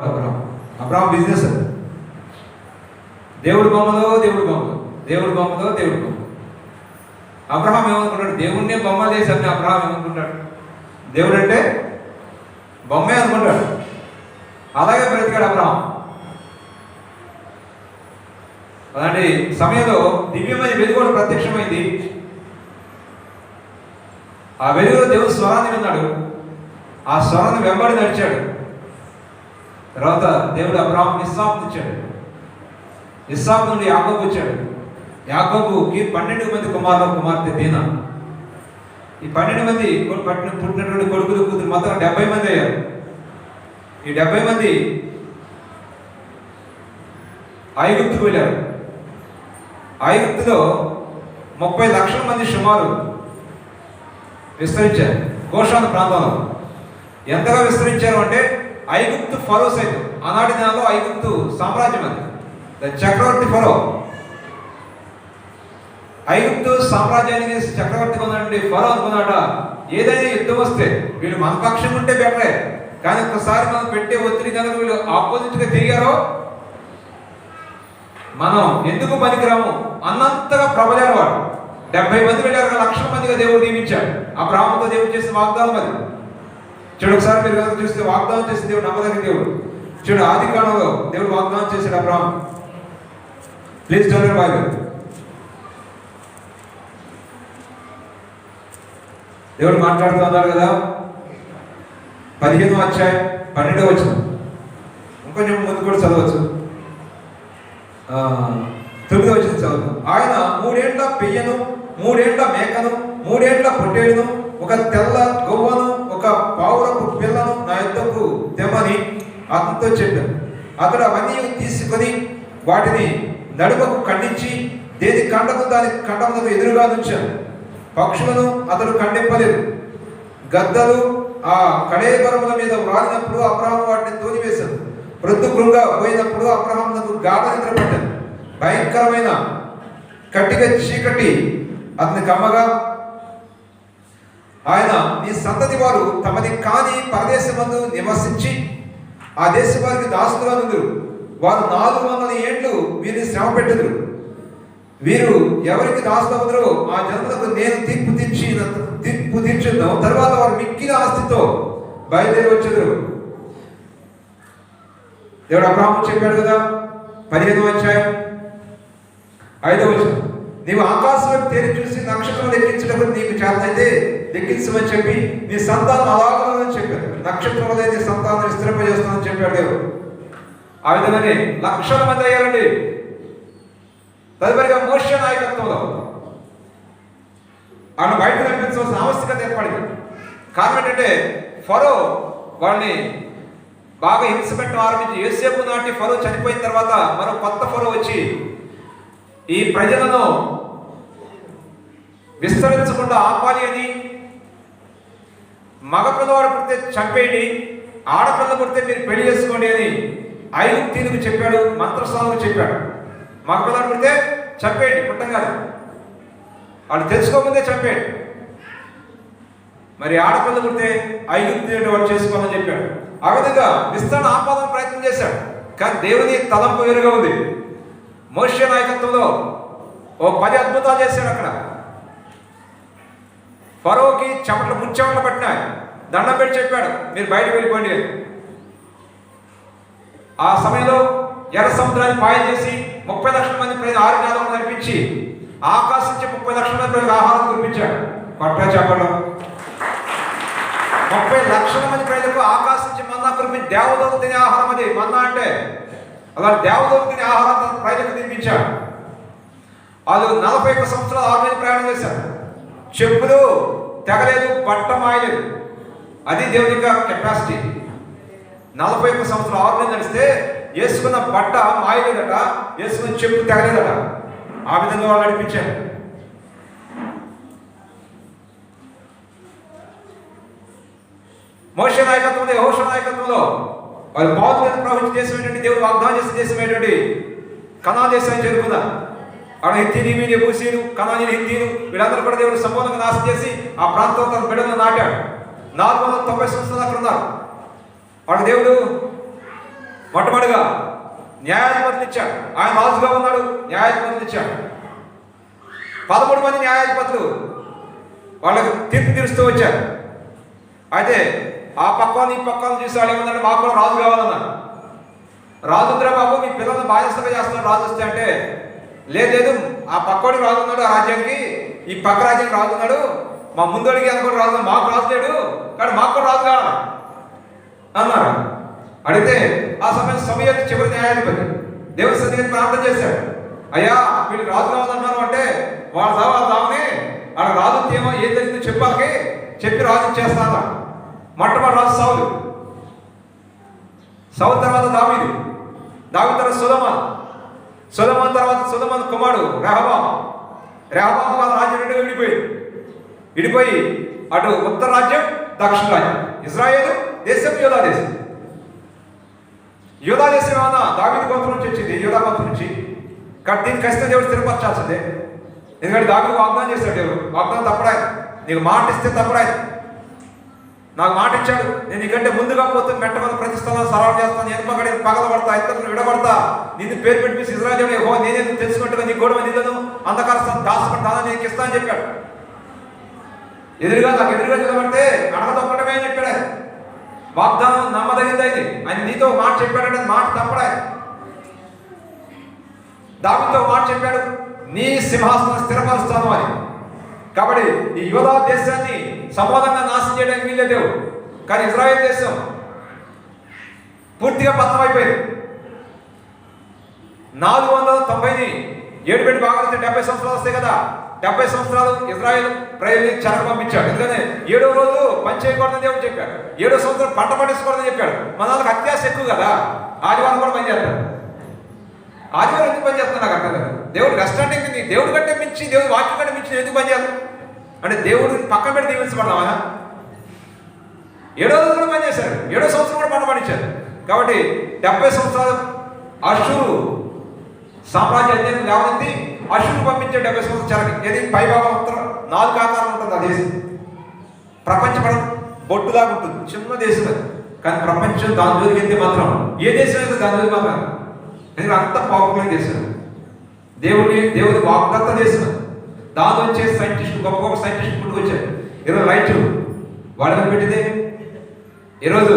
Abraham business అది. దేవుడి బొమ్మలో దేవుడి బొమ్మలో దేవుడి బొమ్మలో దేవుడి బొమ్మ. అబ్రహాం ఏమనుకుంటాడు? దేవుణ్ణే బొమ్మ చేశాను. అబ్రహాం ఏమనుకుంటాడు? దేవుడు అంటే బొమ్మే అనుకుంటాడు. అలాగే బ్రతికాడు అబ్రహాం. అలాంటి సమయంలో దివ్యమైన వెలుగు ప్రత్యక్షమైంది. ఆ వెలుగులో దేవుడు స్వరాన్ని విన్నాడు. ఆ స్వరాన్ని వెంబడి నడిచాడు. తర్వాత దేవుడు అబ్రహాం ఇస్సాకుని ఇచ్చాడు. ఇస్సాకు నుండి యాకోబు వచ్చాడు. యాకోబుకి 12 మంది కుమారులు కుమార్తె దీనా. ఈ 12 మంది పుట్టినటువంటి కొడుకులు కూతురు మొత్తం 70 మంది అయ్యారు. ఈ 70 మంది ఐగుప్తుకు వెళ్ళారు. ఐగుప్తులో 30 లక్షల మంది సుమారు విస్తరించారు. గోషాను ప్రాంతంలో ఎంతగా విస్తరించారు అంటే ఐగుప్తు ఫరో సైతం, ఆనాటి దినాల్లో ఐగుప్తు సామ్రాజ్యం అది, చక్రవర్తి ఫరో. ఐగుప్తు సామ్రాజ్యానికి చక్రవర్తి కొన్నాడు ఫరో అనుకున్నాడ, ఏదైనా యుద్ధం వస్తే వీళ్ళు మన పక్షం ఉంటే బెటరే, కానీ ఒక్కసారి మనం పెట్టే ఒత్తిడి కనుక వీళ్ళు ఆపోజిట్గా తిరిగారో మనం ఎందుకు పనికిరాము అన్నంతగా ప్రబలారు వాడు. 70 మంది వెళ్ళారు, లక్షల మందిగా దేవుడు నియమించాడు. ఆ బ్రాహ్మణతో దేవుడు చేసిన వాగ్దానం అది. చూడు, ఒకసారి మీరు కనుక చూస్తే వాగ్దానం చేసిన దేవుడు నమ్మదగిన దేవుడు. చూడు, ఆది కాలంలో దేవుడు వాగ్దానం చేశాడు అబ్రాహం. Please don't Bible. దేవుడు మాట్లాడుతూ ఉన్నారు కదా, 15వ అధ్యాయం 12వ వచనం. ఇంకొంచెం ముందు కూడా చదవచ్చు. 9వ వచనం చదువుతాం. ఆయన 3 ఏళ్ల పెయ్యను, 3 ఏళ్ల మేకను, 3 ఏళ్ల పొట్టేలును, ఒక తెల్ల గొవ్వను, ఒక పావురపు పిల్లను నా యొద్దకు తెమ్మని అతనితో చెప్పాను. అతడు అవన్నీ తీసుకొని వాటిని నడుమకు ఖండించి దేని కండకు దాని కండములకు ఎదురుగా ఉంచాను. పక్షులను అతడు ఖండింపలేదు. గద్దలు ఆ కళేబరముల మీద వ్రాలినప్పుడు అబ్రహాం వాటిని తోలివేశాను. ప్రొద్దుకృంగా పోయినప్పుడు అబ్రహామునకు గాఢ నిద్ర పట్టాను. భయంకరమైన కట్టిగా చీకటి అతని కమ్మగా, ఆయన నీ సంతతి వారు తమది కాని పరదేశమందు నివసించి ఆ దేశ వారికి దాసులుగా నుందురు. వారు 400 ఏండ్లు వీరిని శ్రమ పెట్టదురు. వీరు ఎవరికి దాసులవుతారో ఆ జనులకు నేను తీర్పు తీర్చుదాం. తర్వాత వారు మిక్కిన ఆస్తితో బయలుదేరి వచ్చేదరు. దేవుడు అబ్రహాము చెప్పాడు కదా, 15వ అధ్యాయం 5వ వచనం. నీవు ఆకాశంలో తేరి చూసి నక్షత్రం లెక్కించడం నీకు చేతనైతే లెక్కించమని చెప్పి నీ సంతానం అలాగని చెప్పారు. నక్షత్రంలో నీ సంతానం విస్తరింపజేస్తానని చెప్పాడు దేవుడు. ఆ విధంగానే లక్షల మంది అయ్యారండి. తదుపరిగా మోషే నాయకత్వంలో ఆయన బయట నడిపించవలసిన ఆవశ్యకత ఏర్పడింది. కారణం ఏంటంటే ఫరో వాళ్ళని బాగా హింస పెట్టడం ఆరంభించి, యోసేపు నాటి ఫరో చనిపోయిన తర్వాత మరో కొత్త ఫరో వచ్చి ఈ ప్రజలను విస్తరించకుండా ఆపాలి అని, మగ పిల్లవాడు పుడితే చంపేయండి, ఆడపిల్ల పుడితే మీరు పెళ్లి చేసుకోండి అని ఐగుప్తీయులకు చెప్పాడు, మంత్రస్వాములకు చెప్పాడు. మగ పిల్లవాడు పుడితే చంపేయండి, పుట్టంగానే వాళ్ళు తెలుసుకోముందే చంపేయండి. మరి ఆడపిల్ల పుడితే ఐగుప్తీయుడు వాడు చేసుకోవాలని చెప్పాడు. ఆ విధంగా విస్తరణ ఆపాదన ప్రయత్నం చేశాడు. కానీ దేవుని తలంపు వేరుగా ఉంది. మోషే నాయకత్వంలో 10 అద్భుతాలు చేశాడు. అక్కడ ఫరోకి ముచ్చెమటలు పట్టినాయి. దండం పెట్టి చెప్పాడు, మీరు బయటకు వెళ్ళిపోండి అని. ఆ సమయంలో ఎర్ర సముద్రాన్ని పాయం చేసి 30 లక్షల మంది ప్రజలు 6 నెలలు నడిపించి ఆకాశం నుంచి 30 లక్షల మంది ప్రజలకు ఆహారం కురిపించాడు. పట్టా చెప్పడం 30 లక్షల మంది ప్రజలకు ఆకాశం నుంచి మన్నా కురిపించి దేవదూతలు తినే ఆహారం అది మన్నా అంటే. అలా దేవదూతలు తినే ఆహారం ప్రజలకు తినిపించాడు. వాళ్ళు 41 సంవత్సరాలు 6 నెలలు ప్రయాణం చేశారు. చెప్పులు తెగలేదు, బట్ట మాయలేదు. అది దేవుని యొక్క కెపాసిటీ. 41 సంవత్సరాలు 6 నెలలు నడిస్తే వేసుకున్న బట్ట మాయలేదట, వేసుకున్న చెప్పు తెగలేదట. ఆ విధంగా వాళ్ళు నడిపించారు. మోషే నాయకత్వంలో, యెహోషువ నాయకత్వంలో వాళ్ళు బాధలను ప్రవహించే దేశం ఏంటంటే, దేవుడు వాగ్దానం చేసే దేశం ఏంటంటే కనాను దేశాన్ని చేరుకున్నారు. అక్కడ హిత్తీలు, మీడియా భూసీలు, కనానీయులు, హిత్తీలు వీళ్ళందరూ కూడా దేవుడు సంపూర్ణంగా నాశనం చేసి ఆ ప్రాంతం తన బిడ్డలను నాటాడు. 490 సంవత్సరాలు అక్కడ ఉన్నారు. వాడు దేవుడు మొట్టమొదటిగా న్యాయాధిపతులు ఇచ్చాడు. ఆయన రాజుగా ఉన్నాడు, న్యాయాధిపతులు ఇచ్చాడు. 13 మంది న్యాయాధిపతులు వాళ్ళకు తీర్పు తీరుస్తూ వచ్చారు. అయితే ఆ పక్కన ఈ పక్కన చూసి వాళ్ళు ఏమన్నాడు, మాకు కూడా రాజు కావాలన్నాడు. రాజుద్రా బాబు, మీ పిల్లల్ని బాధ్యతగా చేస్తున్నారు రాజు వస్తే అంటే, లేదు ఆ పక్కోడికి రాజు ఉన్నాడు, ఆ రాజ్యానికి ఈ పక్క రాజ్యానికి రాజు ఉన్నాడు, మా ముందడికి అనుకోని రాజు, మాకు రాజు లేడు కానీ మాకు కూడా రాజు కావాలి అన్నారు. అడిగితే ఆ సమయం చివరి న్యాయాధిపతి దేవుని సన్నిధికి ప్రార్థన చేశాడు. అయ్యా వీళ్ళు రాజు కావాలన్నారు అంటే వాళ్ళ దావని వాళ్ళ రాజు ఏమో ఏం జరిగిందో చెప్పాలి, చెప్పి రాజు చేస్తాను. మొట్టమొదటి రాజు సౌలు, సౌలు తర్వాత దావీదు, దావీదు తర్వాత సొలొమోను తర్వాత సొలొమోను కుమారుడు రెహబాము వాళ్ళ రాజ్యం రెండుగా విడిపోయి అటు ఉత్తర రాజ్యం, దక్షిణ రాజ్యం, ఇజ్రాయేలు దేశం, యూదా దేశం. యూదా దేశం ఏమన్నా దావీదు గోత్రం నుంచి వచ్చింది, యూదా గోత్రం నుంచి. కానీ దీన్ని ఖచ్చితంగా దేవుడు స్థిరపరచాల్సిందే. ఎందుకంటే దావీదు వాగ్దానం చేశాడు, దేవుడు వాగ్దానం తప్పడాయన, నీకు మాట ఇస్తే తప్పడాయన. నాకు మాట ఇచ్చాడు, నేను నీకంటే ముందుగా పోతే మెట్టమని ప్రతిస్తాను, సవాలు చేస్తాను, ఎనపగడి పగలబడతా, ఇతరులను విడబడతా, నిన్ను పేరు పెట్టి ఇజ్రాయేలు యెహోవా నేనే తెలుసుకుంటుగా నీ గొడవ నిధులను అంధకార దాసుకుని దాన్ని నీకు ఇస్తా అని చెప్పాడు. నాకు ఎదురుగా నిలబడితే అడగదొక్కడమే అని చెప్పాడు. వాగ్దానం నమ్మదగింది అయింది. ఆయన నీతో మాట చెప్పాడంటే మాట తప్పడా. దావీదుతో మాట చెప్పాడు, నీ సింహాసనం స్థిరపరుస్తాను అని. కాబట్టి ఈ యూదా దేశాన్ని సమూలంగా నాశనం చేయడానికి వీళ్ళే దేవుడు. కానీ ఇజ్రాయేల్ దేశం పూర్తిగా పతనమైపోయింది. 490ని 7 పెట్టి బాగా 70 సంవత్సరాలు వస్తాయి కదా. 70 సంవత్సరాలు ఇజ్రాయేల్ ప్రజల్ని చెరకు పంపించాడు. ఎందుకంటే 7వ రోజు పని చేయకూడదని దేవుడు చెప్పాడు. 7వ సంవత్సరం పంట పండించకూడదని చెప్పాడు. మన వాళ్ళకి అత్యాశ ఎక్కువ కదా, ఆదివారం కూడా పని చేస్తాడు. ఆదివారం ఎందుకు పని చేస్తున్నా నాకు అర్థం కదా. దేవుడు రెస్ట్ అంటే దేవుడి కంటే మించి, దేవుడి వాక్యం కంటే మించి ఎందుకు పని చేయాలి అంటే దేవుడు పక్కన పెట్టి దీవించబడదామా? 7వ రోజు కూడా పని చేశారు, 7వ సంవత్సరం కూడా పంట పండించారు. కాబట్టి 70 సంవత్సరాలు అషూరు సామ్రాజ్యాన్ని లేవనెత్తి అషూరు పంపించే 70 సంవత్సరాలు చెరకి. ఏది పైభాగం ఉత్తరం 4 ఆకారం ఉంటుంది. ఆ దేశం ప్రపంచపడం బొట్టులాగా ఉంటుంది, చిన్న దేశం అది. కానీ ప్రపంచం దాని జోలికి మాత్రం ఏ దేశం అయితే దాని జోలికి మాత్రం, ఎందుకంటే అంత పాపులర్ దేశం, దేవుడి వాగ్దత్త దేశం. దాని వచ్చే సైంటిస్ట్, గొప్ప సైంటిస్ట్ పుట్టుకొచ్చారు. ఈరోజు లైట్ వాళ్ళని పెట్టిందే, ఈరోజు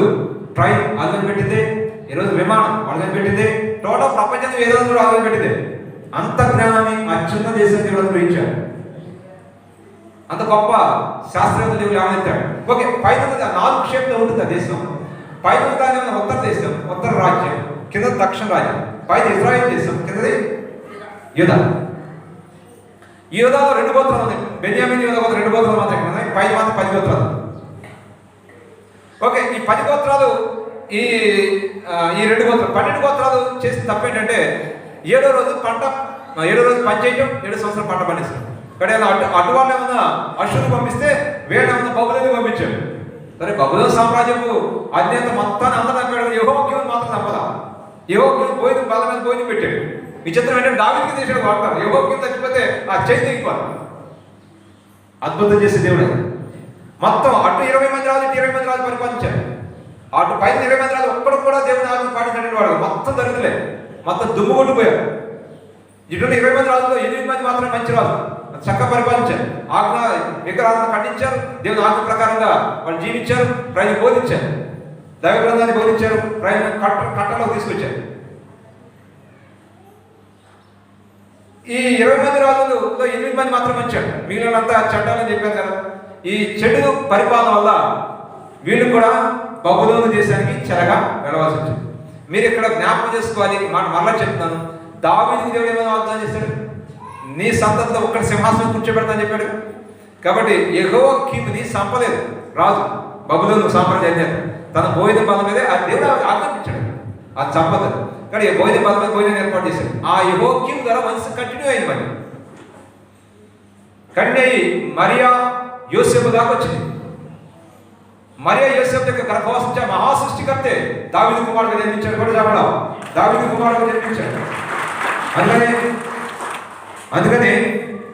ట్రైన్ వాళ్ళని పెట్టిందే, ఈరోజు విమానం వాళ్ళని పెట్టిందే, టోటల్ ప్రపంచం ఏదో వాళ్ళని పెట్టిందే. అంత జ్ఞానాన్ని ఆ చిన్న దేశం దేవుడు గ్రహించాడు. అంత గొప్ప శాస్త్రవేత్త దేవుడు లేవనెత్తాడు. ఓకే, పైన 4 క్షేత్రంలో ఉంటుంది ఆ దేశం. పైన దాని ఉత్తర దేశం, ఉత్తర రాజ్యం, కింద దక్షిణ రాజ్యం, పైన ఇజ్రాయేల్ దేశం, కిందది యూదా. ఈ యూదాలో 2 గోత్రాలు ఉన్నాయి. బెన్యామీన్ యూదా గోత్రం 2 గోత్రాలు మాత్రం ఇక్కడ ఉన్నాయి, పైన మాత్రం 10 గోత్రాలు. ఓకే, ఈ 10 గోత్రాలు ఈ 2 గోత్రాలు 12 గోత్రాలు చేసిన తప్పేంటంటే 7వ రోజు పని చేయటం, 7 సంవత్సరాలు పంట పండిస్తాం. కానీ అటు వాళ్ళు ఏమన్నా అషూరు పంపిస్తే వీళ్ళు ఏమన్నా బబులోని పంపించాడు. సరే, బబులోను సామ్రాజ్యపు అధ్యత మొత్తాన్ని అందరూ తప్పాడు, యెహోవాకి మాత్రం తప్పదా. యెహోవాకి పోయిన బాధ మీద పోయిన పెట్టాడు. విచిత్రం ఏంటంటే దావీదుకి చేసాడు వాడతారు, యెహోవాకి చచ్చిపోతే ఆ చేయి తెగిపోదు. అద్భుతం చేసే దేవుడు. మొత్తం అటు 20 మంది రాజు, 20 మంది రాజు పరిపాలించారు. అటు పైన 20 మంది రాజు ఒక్కడు కూడా దేవుని ఆజ్ఞ పాటించినటువంటి వాడు. మొత్తం దరిద్రులే, మొత్తం దుమ్ము కొట్టుపోయారు. ఇటు 20 మంది రాజులో 8 మంది మాత్రం మంచి రాజు, చక్కగా పరిపాలించారు. ఆజ్ఞ విగ్రహాలను ఖండించారు, దేవుని ఆజ్ఞ ప్రకారంగా వాళ్ళు జీవించారు, ప్రజలు బోధించారు, దైవ గ్రంథాన్ని బోధించారు, ప్రజలను కట్టలోకి తీసుకొచ్చారు. ఈ 20 మంది రాజులలో 8 మంది మాత్రం మంచాడు, మిగిలినంతా చెడ్డాలని చెప్పారు కదా. ఈ చెడు పరిపాలన వల్ల వీళ్ళు కూడా బబులోను దేశానికి చెరగా వెళ్ళవలసి వచ్చింది. మీరు ఇక్కడ జ్ఞాపకం చేసుకోవాలి, మరలా చెప్తున్నాను. దావీదుకి దేవుడు ఏమైనా వాగ్దానం చేశాడు, నీ సంతతిలో ఒక్కడి సింహాసనం కూర్చోబెడతానని చెప్పాడు. కాబట్టి యెహోవాకీముని సంపలేదు రాజు, బబులోను సామ్రాజ్యం తన భోజన బలం మీదే ఆ దేవుడు ఆజ్ఞాపించాడు, అది సంపద. కానీ భోజన బలం మీద భోజనం ఏర్పాటు చేశాడు. ఆ యెహోవాకీము ద్వారా వంశం కంటిన్యూ అయింది. మరి కంటిన్యూ అయ్యి మరియా యోసేపు దాకా వచ్చింది. మరియా యోసేపు యొక్క గర్భవాసించే మహాసృష్టికర్తే దావీదు కుమారుడుగా జన్మించాడు. కూడా చెప్పడా, దావీదు కుమారుడుగా జన్మించాడు. అందుకని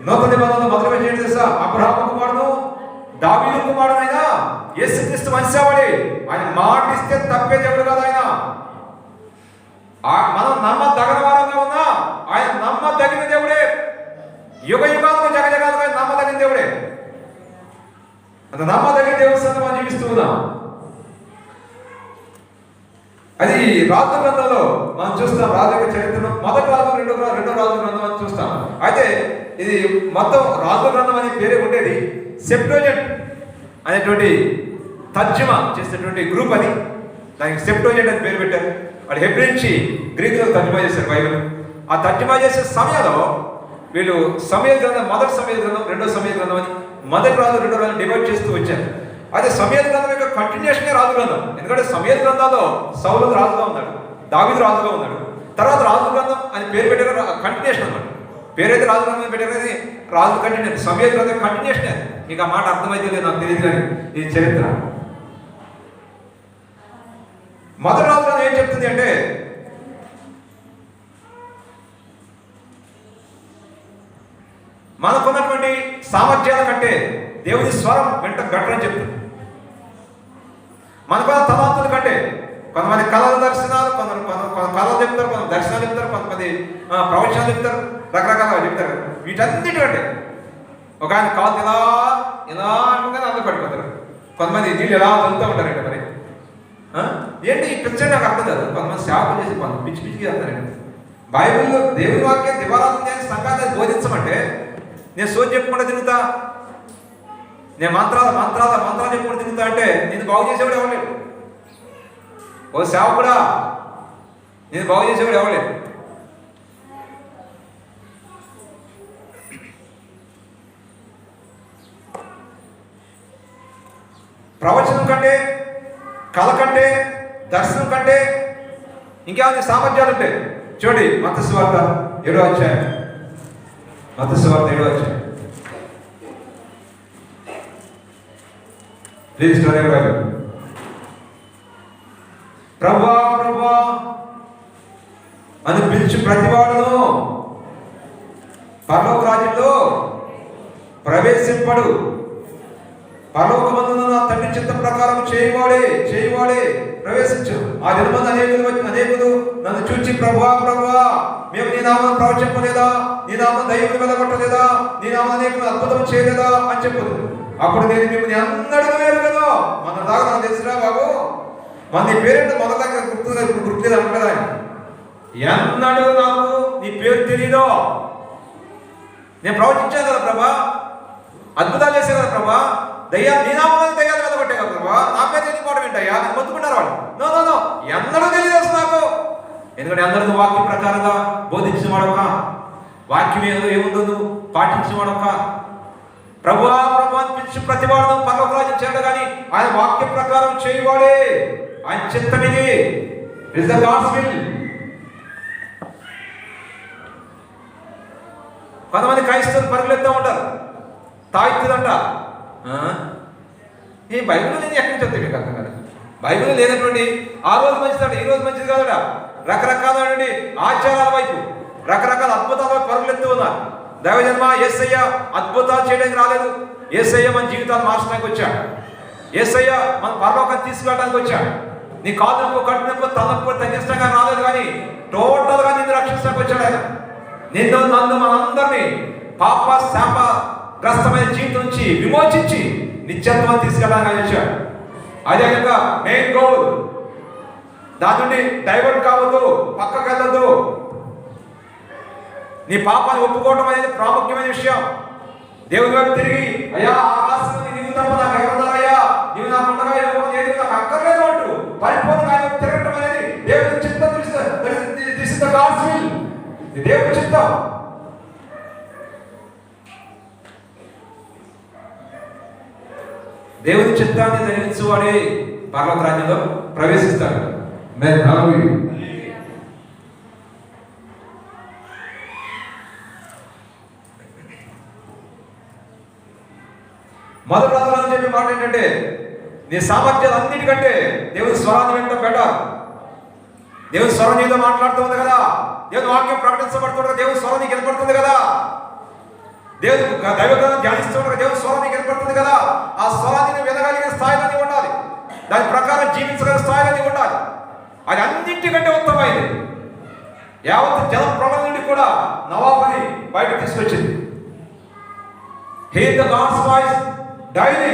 నూతన నిబంధనలో మొదలు ఏంటి తెలుసా, అబ్రహాము కుమారుడు, దావీదు కుమారుడైనా యేసుక్రీస్తు వంశావళి. ఆయన మాట ఇస్తే తప్పే దేవుడు కాదు. ఆయన మనం నమ్మదగిన వారంగా ఉన్నాం. ఆయన నమ్మదగిన దేవుడే. యుగ యుగాలకు జగజగాలకు ఆయన నమ్మదగిన దేవుడే. అంత నమ్మదగిన దేవుడి సంగతి మనం జీవిస్తూ ఉన్నాం. అది రాజు గ్రంథంలో మనం చూస్తాం. రాజు యొక్క చరిత్రను మొదటి రాజు రెండో రాజు గ్రంథం అని చూస్తాం. అయితే ఇది మొత్తం రాజు గ్రంథం అనే పేరే ఉండేది. సెప్టోజెంట్ అనేటువంటి తర్జుమా చేసినటువంటి గ్రూప్ అని దానికి సెప్టోజెంట్ అని పేరు పెట్టారు. వాడు హెబ్రీ నుంచి గ్రీకులో తర్జుమా చేశారు బైబిల్. ఆ తర్జుమా చేసే సమయంలో వీళ్ళు సమయ గ్రంథం, మొదటి సమయ గ్రంథం, రెండో సమయ గ్రంథం అని మొదటి రాజు రెండో రాజు డివైడ్ చేస్తూ వచ్చారు. అదే సమయ గ్రంథం యొక్క కంటిన్యూషనే రాజు గ్రంథం. ఎందుకంటే సమయ గ్రంథాల్లో సౌలు రాజుగా ఉన్నాడు, దావీదు రాజుగా ఉన్నాడు. తర్వాత రాజు గ్రంథం అని పేరు పెట్టారు, కంటిన్యూషన్ అన్నమాట. పేరైతే రాజు గ్రంథం పెట్టారు, అది రాజు కంటిన్యూషన్. సమయ గ్రంథం కంటిన్యూషన్ అది. మీకు ఆ మాట అర్థమైతే లేదు నాకు తెలియదు, కానీ ఇది చరిత్ర. మొదటి రాజు గ్రంథం ఏం చెప్తుంది అంటే, మనకున్నటువంటి సామర్థ్యాల కంటే దేవుని స్వరం వెంట గట్టని చెప్తుంది. మనకున్న తలాంతుల కంటే కొంతమంది కళల దర్శనాలు, కొందరు కళలు చెప్తారు, కొంత దర్శనాలు చెప్తారు, కొంతమంది ప్రవచనాలు చెప్తారు, రకరకాలుగా చెప్తారు. వీటన్నిటికంటే ఒక ఆయన కాదు ఇలా ఇలా అనుకుని అందరూ పడిపోతారు. కొంతమంది నీళ్ళు ఎలా వదులుతూ ఉంటారండి. మరి ఏంటి ఈ పిక్చర్ నాకు అర్థం కాదు. కొంతమంది సేవలు చేసి కొంత పిచ్చి పిచ్చిగా వెళ్తారండి. బైబిల్లో దేవుని వాక్యం దివారాత్మ సంఘాన్ని బోధించమంటే నేను సోది చెప్పుకుంటూ తిరుగుతా, నేను మంత్రాలు చెప్పుకుంటూ తిరుగుతా అంటే నేను బాగు చేసేవాడు ఎవడలేడు. ఓ సేవకుడా, నేను బాగు చేసేవాడు ఎవడలేడు. ప్రవచనం కంటే, కళ కంటే, దర్శనం కంటే ఇంకేమైనా సామర్థ్యాలు ఉంటాయి. చూడండి మత్తయి సువార్త 7వ అధ్యాయం. మత్తయి సువార్త 7వ అధ్యాయం. Please study Bible. ప్రభువా ప్రభువా అని పిలిచి ప్రతివాడును పరలోక రాజ్యంలో ప్రవేశింపడు. పరలోకమందున తండ్రి చిత్త ప్రకారం చేయవాడే ప్రవేశించు. ఆ దినమందు అనేకులు నన్ను చూచి ప్రభువా ప్రభువా మేము నీ నామం ప్రవచింపలేదా, నీ నామం దయ్యములు వెలగొట్టలేదా, నీ నామం అనేకులు అద్భుతం చేయలేదా అని చెప్పదు. అప్పుడు నేను మిమ్మల్ని అన్నడూ ఎరుగను. మన దాకా నాకు తెలిసినా బాబు, మన నీ పేరేంటో మన దాకా గుర్తులేదు అంటాడు ఆయన. ఎన్నడూ నాకు నీ పేరు తెలియదు. నేను ప్రవచించాను కదా ప్రభా, అద్భుతాలు చేశాను కదా ప్రభా, నీ నామం దయ్యాలు వెలగొట్టే కదా ప్రభా, నా పేరు తెలియకపోవడం ఏంటయ్యా అని మొత్తుకున్నారు వాళ్ళు. నో ఎన్నడూ తెలియదు నాకు. ఎందుకంటే అందరికీ వాక్యం ప్రకారంగా బోధించిన వాడొక, వాక్యం ఏముందో పాటించిన వాడొక. ప్రభువా ప్రభు అని పిలిచి ప్రతివాడు పరలోక రాజ్యం చేరడు, కానీ ఆయన వాక్య ప్రకారం చేయవాడే. ఆయన చిత్తం ఇది. It's the God's will. కొంతమంది క్రైస్తవులు పరుగులెత్తా ఉంటారు, తాయితుందంట. ఈ బైబిల్ నేను ఎక్కడి నుంచి వస్తాయి మీకు అర్థం కదా. బైబిల్ లేనటువంటి ఆ రోజు మంచిదట, ఈ రోజు మంచిది కాదట. రకరకాలైన ఆచారాల వైపు, రకరకాల అద్భుతాల వైపు పరుగులెత్తూ ఉన్నారు. దైవజన్మ యేసయ్య అద్భుతాలు చేయడానికి రాలేదు. యేసయ్య మన జీవితాలు మార్చడానికి వచ్చాడు. యేసయ్య మన పరలోకాన్ని తీసుకెళ్ళడానికి వచ్చాడు. నీ కాలు నొప్పు, కట్టు నొప్పు, తలనొప్పు తగ్గించడానికి రాలేదు, కానీ టోటల్గా నిన్ను రక్షించడానికి వచ్చాడు ఆయన. నిన్ను నన్ను మనందరినీ పాప శాప గ్రస్తమైన జీవితం నుంచి విమోచించి నిత్యత్వం తీసుకెళ్ళడానికి వచ్చాడు. అదే కనుక మెయిన్ గోల్. దాని నుండి డైవర్ట్ కావద్దు, పక్కకు వెళ్ళొద్దు. నీ పాపాన్ని ఒప్పుకోవడం అనేది ప్రాముఖ్యమైన విషయం. దేవుని వైపు తిరిగి, అయ్యా ఆకాశం నీవు తప్ప నాకు ఎవరున్నారయ్యా, నీవు నాకు ఉండగా ఏది నాకు అక్కర్లేదు అంటూ పరిపూర్ణంగా ఆయన తిరగడం అనేది దేవుని చిత్తం. This is the God's will. దేవుని చిత్తం. దేవుని చిత్తాన్ని ధరించువాడే పరలోక రాజ్యంలో ప్రవేశిస్తాడు. మొదటి రాజులను చెప్పే మాట ఏంటంటే, నీ సామర్థ్యాలు అన్నిటికంటే దేవుని స్వరాన్ని వెంట బెటర్. దేవుని స్వరం నీతో మాట్లాడుతుంది కదా, దేవుని వాక్యం ప్రకటించబడుతుంది కదా, దేవుని స్వరం నీకు వినపడుతుంది కదా, దేవుని దైవగ్రంథం ధ్యానిస్తుండగా దేవుని స్వరం నీకు వినపడుతుంది కదా. ఆ స్వరాన్ని వినగలిగిన స్థాయిలో నీవు ఉండాలి. దాని ప్రకారం జీవించగలిగిన స్థాయిలో నీవు ఉండాలి. అది అన్నింటికంటే ఉత్తమమైంది. యావత్ జల ప్రళయం నుండి కూడా నవాబుని బయటకు తీసుకొచ్చింది. Hear the God's voice daily.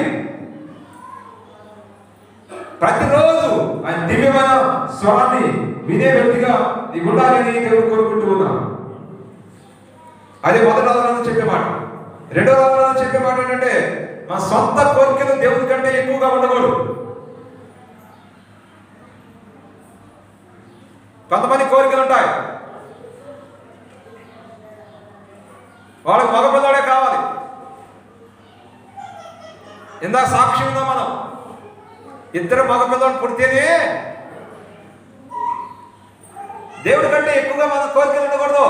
ప్రతిరోజు ఆయన దివ్యమైన స్వరాన్ని వినే వ్యక్తిగా నీకు ఉండాలని దేవుడు కోరుకుంటూ ఉన్నాను. అదే మొదటి రోజులను చెప్పే మాట. రెండో రోజులను చెప్పే మాట ఏంటంటే మన సొంత కోరికలు దేవుని కంటే ఎక్కువగా ఉండకూడదు. కొంతమంది కోరికలు ఉంటాయి, వాళ్ళకి మగపిల్లడే కావాలి. ఇందాక సాక్షి ఉందా మనం, ఇద్దరు మగపిల్లలు పుడితేనే దేవుడి కంటే ఎక్కువగా మన కోరికలు ఉండకూడదు.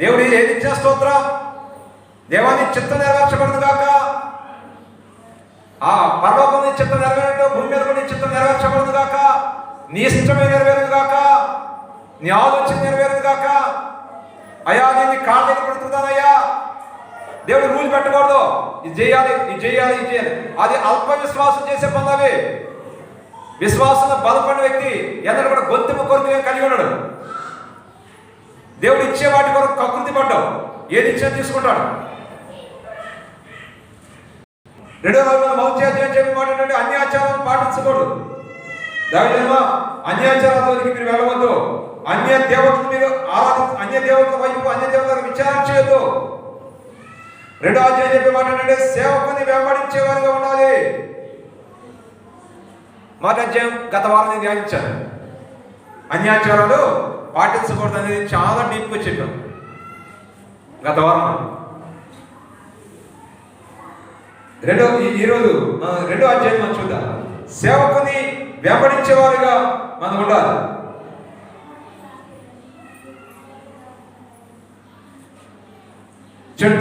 దేవుడు ఏది ఇచ్చే స్తోత్రం, దేవాన్ని చిత్తం నెరవేర్చబడదు కాక, ఆ పరలోకం నీ చిత్తం నెరవేరట్టు, భూమి మీద నీ చిత్తం నెరవేర్చబడదు కాక, నీ ఇష్టమే నెరవేరదు కాక, నీ ఆలోచన నెరవేరదు కాక. అయ్యా నేను కాళ్ళ దగ్గర పడుతున్నానయ్యా, దేవుడు రూల్ పెట్టకూడదు, ఇది చేయాలి ఇది చేయాలి ఇది చేయాలి. అది అల్ప విశ్వాసం చేసే పనులవి. విశ్వాసంలో బలపడిన వ్యక్తి ఎన్నడూ కూడా గొంతుమ కోరిక కలిగి ఉన్నాడు. దేవుడు ఇచ్చే వాటి కొరకు కకృతి పడ్డావు, ఏది ఇచ్చా తీసుకుంటాడు. రెండో రోజున మౌత్యాజ్యం చెప్పి మాట ఏంటంటే అన్యాచారం పాటించకూడదు. దానివల్ల అన్యాచారాలకి మీరు వెళ్ళవద్దు. అన్య దేవతలు మీరు అన్య దేవతల వైపు అన్య దేవతలకు విచారణ చేయొద్దు. రెండో అధ్యాయం చెప్పే మాట ఏంటంటే సేవకుని వెంబడించేవారుగా ఉండాలి. మొదటి అధ్యాయం గత వారం నేను ధ్యానించాను. అన్యాచారాలు పాటించకూడదు అనేది చాలా డీప్గా చెప్పాం గత వారం. ఈరోజు రెండో అధ్యాయం మనం చూద్దాం. సేవకుని వెంబడించేవారుగా మనం ఉండాలి.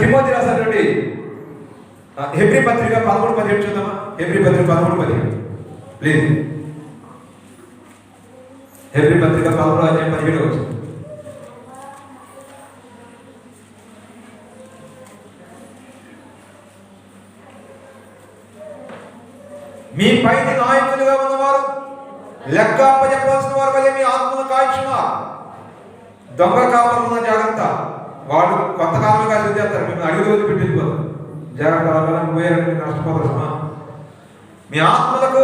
తిమోతి రాసినటువంటి హెబ్రీ పత్రిక 13:17 చూద్దామా? హెబ్రీ పత్రిక 13:17 ప్లీజ్. హెబ్రీ పత్రిక 13:17 వచ్చింది. మీ పైన నాయకులుగా ఉన్నవారు లెక్క అప్పచెప్పవలసిన వారి వల్ల మీ ఆత్మను కాల్చున్నారు. దొంగ కావాలన్న జాగ్రత్త. వాళ్ళు కొంతకాలంగా చేస్తారు, మేము అడిగి రోజు పెట్టిపోతారు. జాగ్రత్త పోయారంటే నష్టపోతారు. మీ ఆత్మలకు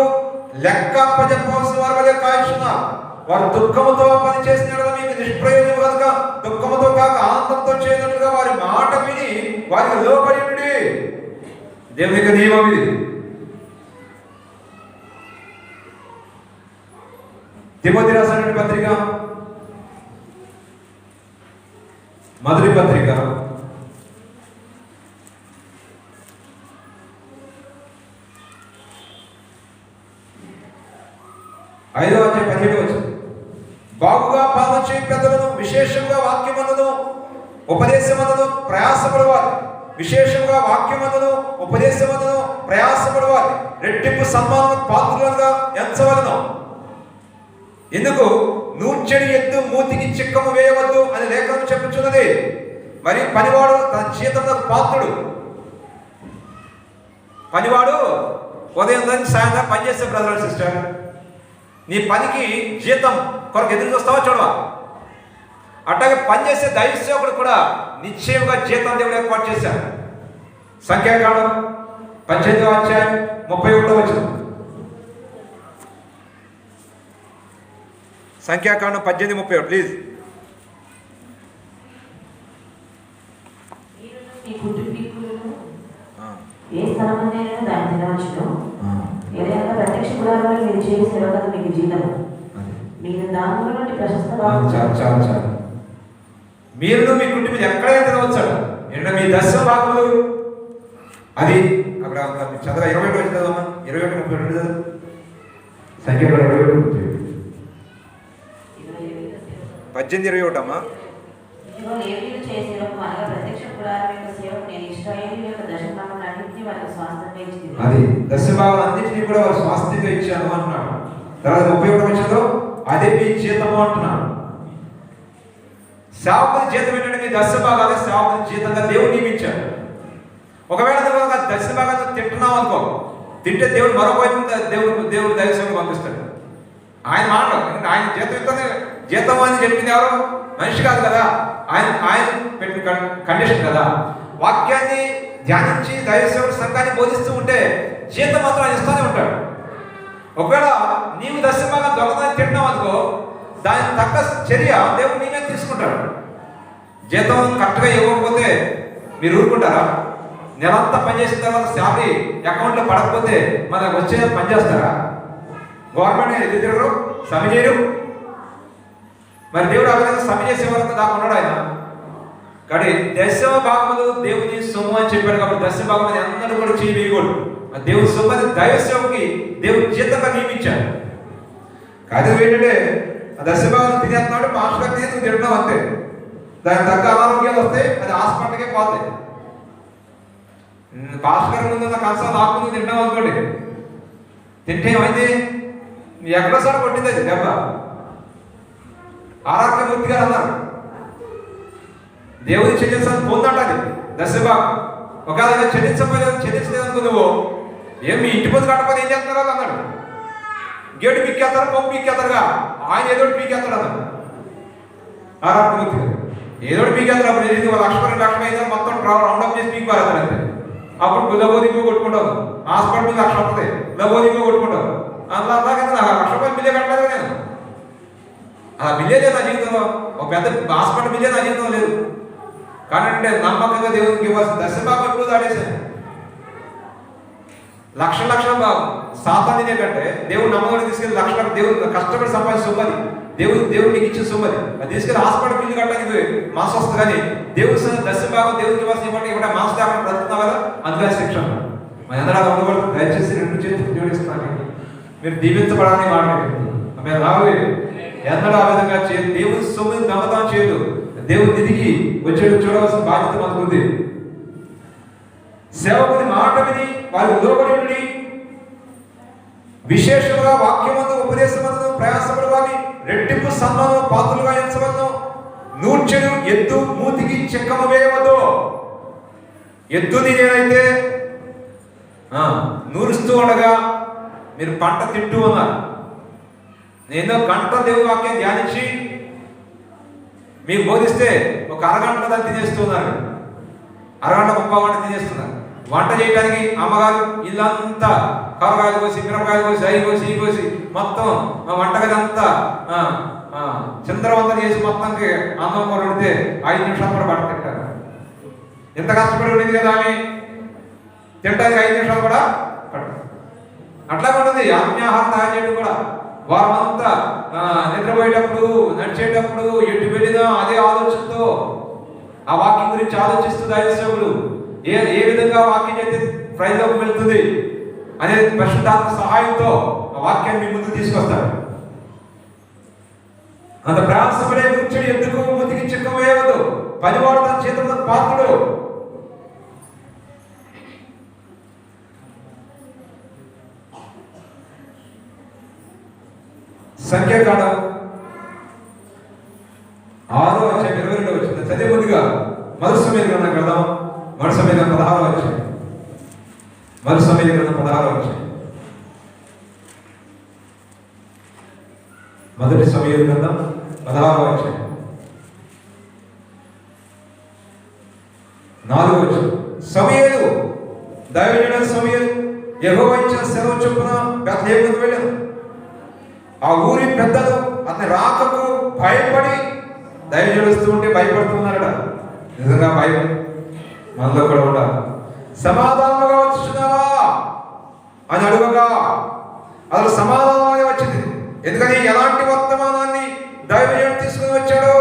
లెక్క అప్పచెప్పవలసిన వారి వల్ల కాల్చున్నారు. వారు దుఃఖముతో పని చేసినట్లుగా మీకు నిష్ప్రయోజనం కనుక దుఃఖముతో కాక ఆనందంతో చేయనట్లుగా వారి మాట విని వారికి లోబడి ఉండి. దేవుని యొక్క నియమం ఇది. తిమోతి రాసినటువంటి పత్రిక మొదటి పత్రిక 5:17 బాగుగా పాలన చేయ పెద్దలను విశేషంగా వాక్యమందును ఉపదేశమందును ప్రయాసపడవాలి. విశేషంగా వాక్యమందును ఉపదేశమందును ప్రయాసపడవాలి. రెట్టింపు సన్మానం పాత్రులుగా ఎంచవలను. ఎందుకు నూర్చెడి ఎద్దు మూతికి చిక్కము వేయవద్దు అని లేఖనం చెప్పుచున్నది. మరి పనివాడు తన జీతమునకు పాత్రుడు. పనివాడు ఉదయం నుంచి సాయంత్రం పనిచేసే బ్రదర్ సిస్టర్, నీ పనికి జీతం కొరకు ఎదురు చూస్తావా చూడవా? అట్లాగే పనిచేసే దైవ సేవకుడు కూడా నిశ్చయంగా జీతం దేవుడు ఏర్పాటు చేశారు. సంఖ్యాకాండం 18:31 సంఖ్యాకాండం 18:31 ప్లీజ్. ఏ స్థలమందైనా దాని తినవచ్చును. ఏదైనా ప్రత్యక్ష గుడారంలో మీరు చేసే సేవ మీకు జీతము. మీరు దానిలో నుండి ప్రశస్త చాలు. మీరు మీ కుటుంబం ఎక్కడైనా తినవచ్చాడు. ఏంటంటే మీ దశ భాగములు అది అక్కడ చదవ 21 చదవమ్మా. 21:32 చదువు. సంఖ్యాకాండం 21:31 18:21 అమ్మా. అది దశభాగాలు అన్నింటినీ కూడా వారు స్వాస్థ్యంగా ఇచ్చాను అంటున్నాడు. తర్వాత 31 అదే మీ జీతము అంటున్నాడు. సేవకుని జీతం ఏంటంటే మీ దశభాగాలే సేవకుని జీతంగా దేవుడు నియమించాడు. ఒకవేళ దశభాగాలు తింటున్నాం అనుకో, తింటే దేవుడు మరొకవైపు దేవుడు దైవసేవకు పంపిస్తాడు. ఆయన మాట ఆయన జీతం ఇస్తేనే జీతం అని చెప్పింది ఎవరు? మనిషి కాదు కదా, ఆయన పెట్టిన కండిషన్ కదా. వాక్యాన్ని ధ్యానించి దైవసేవుడు సంఘాన్ని బోధిస్తూ ఉంటే జీతం మాత్రం ఆయన ఇస్తూనే ఉంటాడు. ఒకవేళ నీవు దశభాగం దొంగతనం తింటాం అనుకో, దానికి తగ్గ చర్య దేవుడు నీ మీద తీసుకుంటాడు. జీతం కరెక్ట్గా ఇవ్వకపోతే మీరు ఊరుకుంటారా? నెలంతా పనిచేసిన తర్వాత శాలరీ అకౌంట్లో పడకపోతే మనకు వచ్చే పని చేస్తారా? గవర్నమెంట్ ఎదురు తిరగరు, సమ్మె చేయరు. మరి దేవుడు ఆ విధంగా సమ్మె చేసే వరకు దాకా ఉన్నాడు ఆయన. కానీ దశమ భాగములు దేవుని సొమ్ము అని చెప్పాడు కాబట్టి దశమ భాగం అది అందరూ కూడా చేయి వేయకూడదు. ఆ దేవుని సొమ్ము అది దైవ సేవకి దేవుడు జీతంగా నియమించాడు. కాదు ఏంటంటే ఆ దశమ భాగం తినేస్తున్నాడు, మాస్టర్ తినే నువ్వు తింటున్నావు అంతే. దానికి తగ్గ అనారోగ్యాలు వస్తే అది హాస్పిటల్కే పోతాయి. పాస్టర్ ముందు కనసాలు ఆకుని తింటాం అనుకోండి, తింటే ఏమైంది? ఎక్కడోసారి కొట్టింది అది దెబ్బ. ఆరోగ్యమూర్తి గారు అన్నారు దేవుని చెల్లించాలని పొందంట అది దశభాగం. ఒకవేళ చెల్లించలేదనుకో నువ్వు ఏమి ఇంటి పొద్దు కట్టకపోతే ఏం చేస్తున్నారు అన్నాడు. గేటు పీకేస్తారు, పంపు పీకేస్తారుగా, ఆయన ఏదో పీకేస్తాడు అన్నాడు ఆరోగ్యమూర్తి గారు. ఏదో పీకేస్తారు. అప్పుడు ఇది 1,00,000 మొత్తం రౌండప్ చేసి పీకి పారేస్తాడు అంతే. అప్పుడు లబోదింపు కొట్టుకుంటావు, హాస్పిటల్ మీద 1,00,000 వస్తుంది, లబోదింపు కొట్టుకుంటావు. అందులో అలాగే నాకు 1,00,000 బిల్లే కట్టలేదు నేను. ఆ బిల్లే లేదు నా జీవితంలో, ఒక పెద్ద హాస్పిటల్ బిల్లే నా జీవితంలో లేదు. కానీ అంటే నమ్మకంగా దేవునికి ఇవ్వాల్సిన దశభాగం ఎప్పుడు దాడేశాను. లక్షల భాగం సాతానినే కంటే దేవుడు నమ్మకం తీసుకెళ్ళి లక్షలకు దేవుడు కష్టపడి సంపాదించిన సొమ్మది, దేవుడు నీకు ఇచ్చిన సొమ్మది. అది తీసుకెళ్ళి హాస్పిటల్ బిల్లు కట్టడానికి మనసు వస్తుంది. కానీ దేవుడు దశభాగం దేవుడికి ఇవ్వాల్సిన ఇవ్వండి ఇక్కడ మనసు దాకా బ్రతుకుతున్నావు కదా, అందుకని శిక్ష. మన అందరూ ఉండకూడదు. దయచేసి 2 చేతులు జోడిస్తున్నాను, మీరు దీవించబడాలని మాట్లాడండి. ఆమె రాలేదు ఎన్నడూ ఆ విధంగా చేయదు. దేవుడి సొమ్ముని దొంగతనం చేయదు. దేవుడి నిధికి వచ్చేది చూడవలసిన బాధ్యత మనకుంది. సేవకుని మాట విని వారి లోబడి విశేషంగా వాక్యమందు ఉపదేశమందు ప్రయాసపడి వారిని రెట్టింపు సన్మానం పాత్రలుగా ఎంచవద్దు. నూర్చెడు ఎద్దు మూతికి చెక్కము వేయవద్దు. ఎద్దుని నేనైతే నూరుస్తూ ఉండగా మీరు పంట తింటూ ఉన్నారు. నేను గంట దేవుని వాక్యం ధ్యానించి మీకు బోధిస్తే ఒక అరగంట దాన్ని తినేస్తున్నారు, అరగంట 30 గంట తినేస్తున్నారు. వంట చేయడానికి అమ్మగారు ఇల్లంతా కూరగాయలు కోసి, మిరపకాయలు కోసి, అవి కోసి, ఈ కోసి మొత్తం వంటగది అంతా చిందరవందర చేసి మొత్తానికి అన్నం కూర వండితే 5 నిమిషాలు కూడా పట్ట తింటారు. ఎంత కష్టపడి ఉండేది కదా ఆమె, తింటానికి 5 నిమిషాలు కూడా పట్టు. అట్లాగే ఉంటుంది ఆత్మీయాహారం తయారు చేయడం కూడా. వారమంతా నిద్రపోయేటప్పుడు, నడిచేటప్పుడు, ఎటు వెళ్ళినా అదే ఆలోచనతో ఆ వాక్యం గురించి ఆలోచిస్తూ దైవసేవకులు ఏ విధంగా వాక్యం అయితే ప్రజలకు వెళ్తుంది అనే పరిశుద్ధాత్మ సహాయంతో ఆ వాక్యాన్ని మీ ముందు తీసుకొస్తారు. అంత ప్రయాసపడే కూర్చొని ఎందుకు మూతికి చిక్కం వేయవద్దు. పనివాడు తన చేతుల్లో పాత్రుడు. సంఖ్యాకాండం 6వ అధ్యాయం 22వ వచనం చదివే ముందుగా మొదటి సమూయేలు గ్రంథం వెళ్దాం. మొదటి సమూయేలు గ్రంథం 16వ అధ్యాయం. మొదటి సమూయేలు గ్రంథం 16వ అధ్యాయం. మొదటి సమూయేలు గ్రంథం 16వ అధ్యాయం 4వ వచనం. సమూయేలు దైవజనుడైన సమూయేలు యెహోవా ఇచ్చిన సెలవు చొప్పున బేత్లెహేముకు వెళ్ళాడు. ఆ ఊరి పెద్దలు అతని రాకకు భయపడి దైవజనుడు వస్తూ ఉంటే భయపడుతున్నారట. నిజంగా భయం మనలో కూడా ఉండాలి. సమాధానంగా వచ్చున్నావా అని అడుగగా అసలు సమాధానంగా వచ్చింది. ఎందుకని ఎలాంటి వర్తమానాన్ని దైవజనుడు తీసుకుని వచ్చాడో,